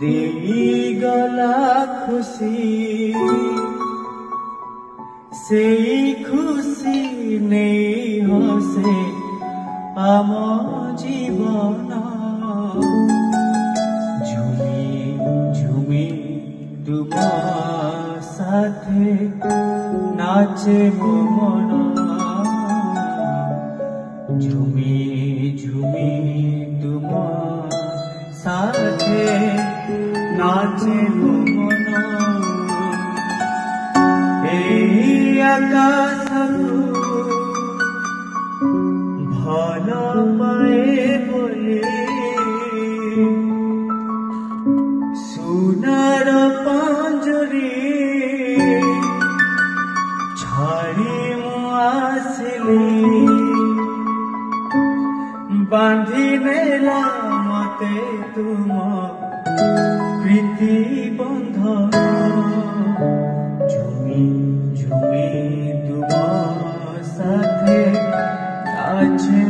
देई गला खुशी से खुशी नहीं हसे आम जीवन झुमी झुमी तुम साथे नाचे मो मन झुमी झुमी तुम साथे नाचे मो मन ए आकाश भल पाए बोले सुनार पांजरी छाड़ी मु आसिली बांधी नेला मते तुम प्रीति बंधन झुमी झुमी तुम साथे नाचे